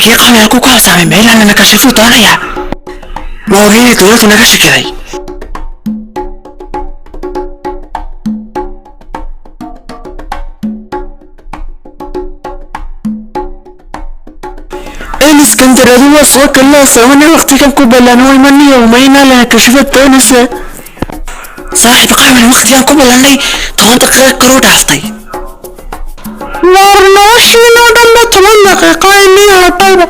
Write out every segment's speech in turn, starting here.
kii qaameel ku kaalsaamay meelaha la kashifu doonaya ma ogeyay dowladdu naga shakiday الاسكندر هو سوق الناس وانا وقتي كان قبل انا ويمني يومين على كشفت تونس صاحب قام الوقت يا قبل اني طول دقيقة كرو دافتي ورناشي نودن 8 دقيقة اني هطيبة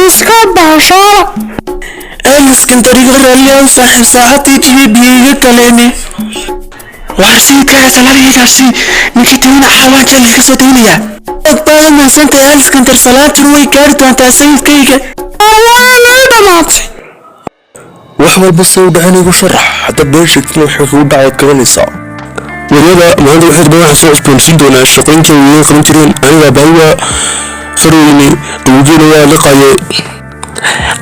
اسكا باشارة الاسكندر يقول اليوم صاحب ساعتي تجي بيجي كلامي وعسي كاس الهري كاسي نكتين حوان جل كسودينيا طبعا ما سنت الاسكندر صلاتي وي كارت وانت سيد كيكه وانا دمعت وحول بس ودعني وشرح حتى بيشك وحكي ودعوة كغنيسة ولهذا ما عنده واحد بواحد صوص بنسين دون الشقين كويين خلمترين أنا بلوى خرويني وجينا لقايا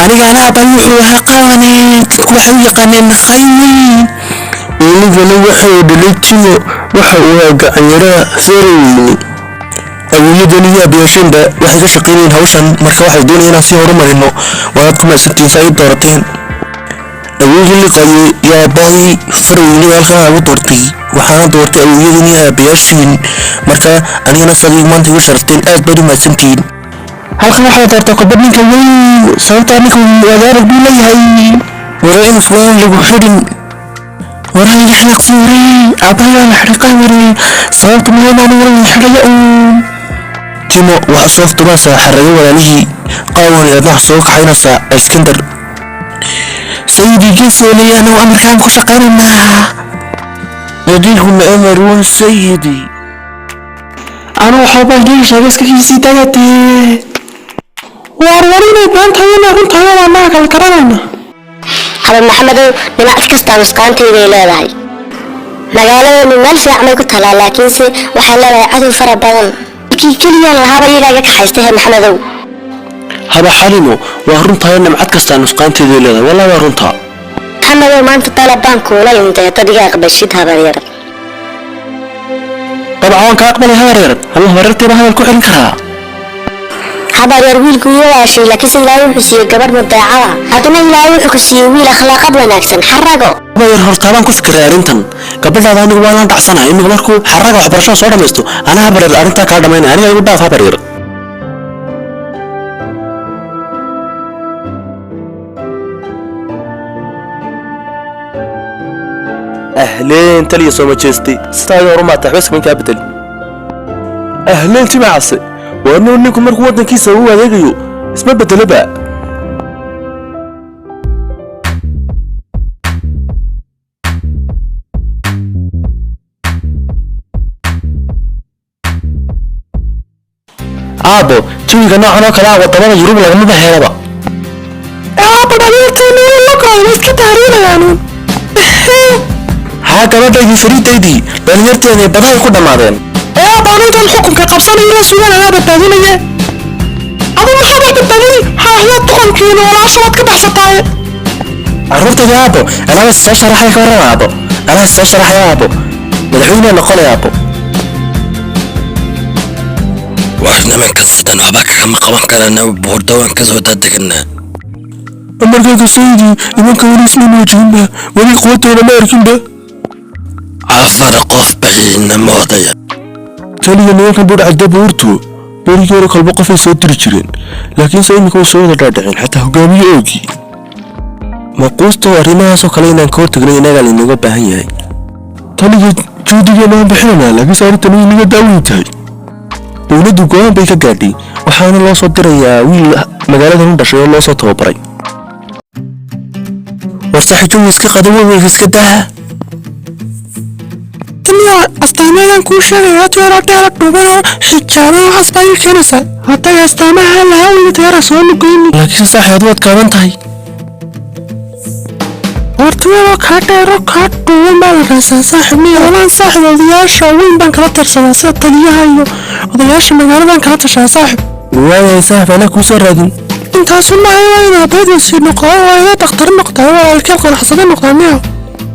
أنا بلوحوها قواني وحوي قانين خيمي ونجا نوحي بليتيو وحوها قعنيرا ثرويني أوليدني يا بيشندا waxay ka shaqeynayeen hawshan marka waxay doonayeen si horumarino waad kuma sitiin sayid doorteen awooyii liqay yaa baahi farweyni halka ugu doortay waxaan doortay awooyadii yaa beeshin marka anigana fadhi maanta ugu sharafteen aad bari ma santiin halka waxa doortay qodobinka weyn sababta anigu wadaar bii leeyahay wareen fuwan lagu xidin wareen xaq fuuri abaya xariqay wareen sababta muhiimana wareen xiriyo تيمو وحصوف تماسا حرقوا ولانيه قاوني أدنح سوق حينسا اسكندر سيدي جنسي لي أنا وأمر كان خشقان معها يديهم أمرون سيدي أنا وحابا جيش أبسك كيسي تايتي واروريني بانت هينا كنت هينا معك الكرانا على محمد لما أتكستا مسقانتي بيلا باي مقالة من مالفي عمي كتلا لكن سي وحالا عدو فربان كليا هذا يلاقيك حيستها محمدو هذا حالمو وهرنتها أنا معك كستا نسقانتي ذي لذا ولا وهرنتها محمدو ما أنت طالب بانكو ولا أنت تدقى أقبل هذا ريرد طبعا وانك أقبل هذا ريرد الله وررتي بهذا الكحل كرها هذا ريرويل كويا شيء لكن لا يحسي قبل مدعاء هذا لا يحسي ويل أخلاق وناكسن حرقه غير هرتابان كفكر أرنتن قبل هذا أنا وانا دعسنا إنه مركو حرقه وحبرشان صورة مستو أنا هبرر أرنتا كاردمين أنا يقول ده هبرر أهلين تلي صوم تشستي ستايل ورما تحبس من كابتل أهلين تمعصي وأنه إنكم مركو ودن كيسا هو يجيو اسمه بدلبا أبو تيجي كنا أنا كلا وطبعا يروح لهم بهربا أبو دليلتني لك عايز كتارين يعني هكذا تيجي فريد تيجي بنيرتني بدأ يكون دمارين أبو أنا ده الحكم كقبصان يرسل أنا بتدين إيه أبو ما حدا بتدين هي تكون كيلو ولا 10 كده حسبتها عرفت يا أبو أنا بس أشرح لك يا أبو أنا بس أشرح يا أبو مدحونا نقول يا أبو وإحنا من كستنا عباك كم قوان كنا بوردوان كزو تدقنا أما الجاك سيدي لمن كان اسمه وجهنا ولي قوته ولا ما يركنده عفر قف بينا موضيا تالي أنا كان بود عدى بورتو بوري كورك البقى في صوت رجلين لكن سيدي كون صوت دادعين حتى هقامي أوكي ما قوستو أرينا سو كلينا نكور تقلي ناقل إنه باهي تالي جودي جانا بحنا لكن صارت تنوي نيجا داوين تاي dowladdu go'aan bay ka gaadhay waxaana loo soo dirayaa wiil magaalada u dhashay oo loo soo tababaray warsaxiju iska qadawo iska daa taniya astaamahan ku sheegay tiro dheer dhubano xijaabo hasbay keenaysa hada astaamaha la hawli tiro soo nuqayni laakiin saaxiib wad kaaban tahay wartiyo ka dheero ka dhuuma rasa saaxiib miyalan saaxiib odayaasha weyn baan kala tirsadaa sida taliyaha iyo odayaasha magaaladan kala tashaa saaxiib waayay saaxiib ana ku soo raadin intaas ma ayna beedsi noqon waa dhakhtar noqday waa alkeel qanacsan noqday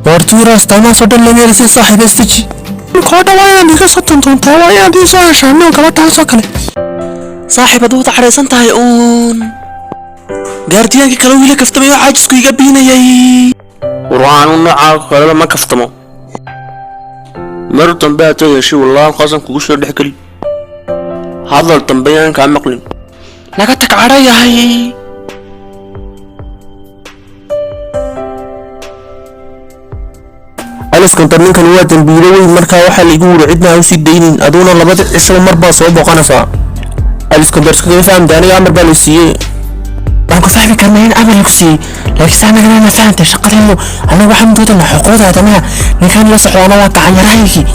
wartiyo astaamaha soo dhalay si saaxiib istiji kooda waa inaan iga soo tuntuntaa waa inaan soo heshaano kala taasoo kale saaxiib aduu taxareysan tahay gaardiyaankii kale wiila kaftamay oo caajisku iga biinayay warwaanu nooca kale ma kaftamo mar dambe aad yeeshay wallahi qasan kugu soo dhaxgali hadal dambe aan ka maqlin naga tag carayahay aliskan ninkan waa dambiile weyn markaa waxaa lagu wuri cidna u sii deynin aduuna labada cisho marba soo boqonaysaa aliskan darska faham daaniga amar baa la siiyay waan ku fahmi karnaa in amar lagu siiyay laakiin saanagana ma fahantay shaqadeenu anagu waxaan doonaa xuquuqda aadamaha ninkan la socdaana waa gacanyarahaygii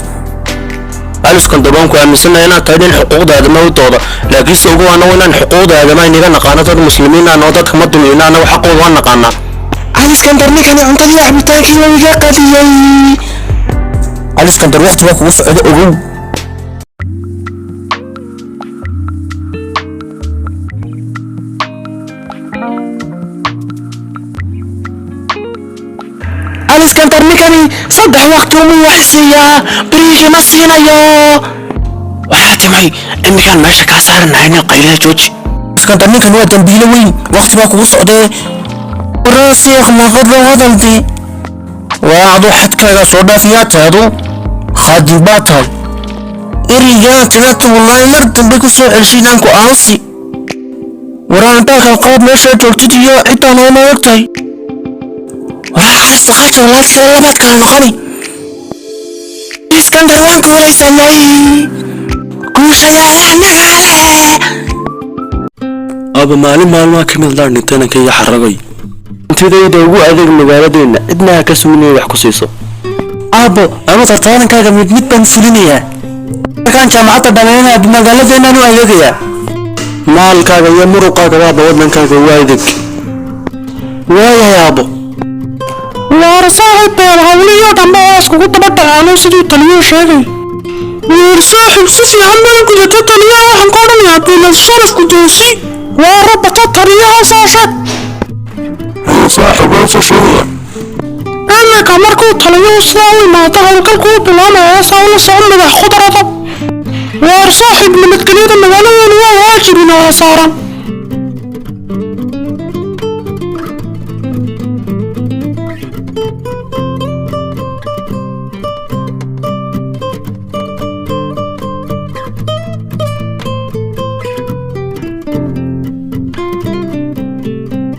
aliskan dabaanku aaminsanahay inaad tahay nin xuquuqda aadamaha u dooda laakiinse ugu anagu inaan xuquuqda aadamaha inaga naqaano dad muslimiin ah oo dadka ma dumiina anagu xaqooda waan naqaanaa aliskandar ninkani cuntadii cabitaankii waa iga qadiyay aliskandar waqti baa kugu socda ogow aliskandar ninkani 3 waqti umuu wax siiyaa beriigii ma siinayo waxaa timay imikaan meesha kaa saaranahay nin qaylaha jooji aliskandar ninkan waa dambiile weyn waqti baa kugu socdee rasiiq naqad hadaldi waa adu xadkaaga soo dhaafiyaa taadu khaadim baa tahay erigaa tigata wallahi mar dambe ku soo celshiinaan ku aansi waraantaa qalqaad meesha joogtid iyo cidaan oo ma ogtahay dhaqaajo walaasha labaad kala noqoni iskandar waan guulaysanay guushayaa nagaale aba maalin maalmaha ka mid dhaan nintananka iyo xaragay intidayda ugu adeeg magaaladeena cidna ka suulinay wax ku siiso abo ama tartaankaaga mid baan fulinayaa markaan jaamacadda dhameeyay magaaladeena u adeegaya maalkaaga iyo muruqaaga waa wadankaaga waa adeeg abo waar saaxiib hawliyo dhanba iskugu daba dhaqaano sidii taliyo sheegay waar saaxiib si fiican baan ku jirta taliyo waxaan ku odhanayaa biilad sharaf ku doosi waa rabata taliyaha soo sheeg صاحب الفشل أنك مركو تليوسنا وما تهلك الكوب لنا سأل صعب خضرة وصاحب من الكليد المغالية واجبنا صارا